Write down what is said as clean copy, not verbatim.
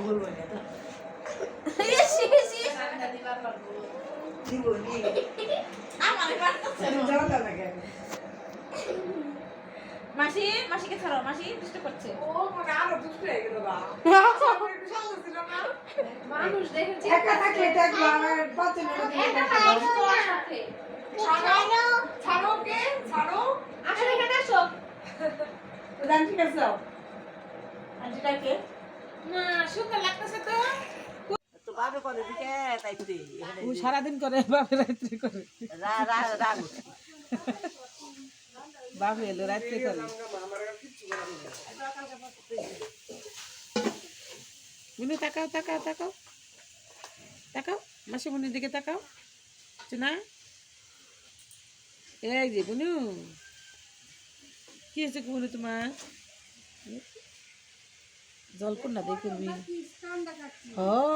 বলবো না তো জীবনী আমার কাটতেছে জল লাগে মাসি মাসিকে ছাড়ো মাসি দুষ্ট করছে ও মানে আরো দুষ্ট হয়ে গেল বা ছিল না মানুষ দেখেছি একা থাকলে দেখবো আমার বাচ্চা একটা লাইক তোমার সাথে ছাড়ো ছাড়ো কে ছাড়ো আসো এখানে আসো দান ঠিক আছে যাও আন্টিটাকে না সুন্দর লাগতেছে তো তো বাবা করে দিকে তাইতে ও সারাদিন করে বাপে রাত্রি করে রা রা রা বাপে এলো রাত্রি করে বুনু তাকাও তাকাও তাকাও তাকাও মাসি বুনুর দিকে তাকাও চুনা এই যে বুনু কি হয়েছে বুনু তোমার জল কোন না দেখবি ও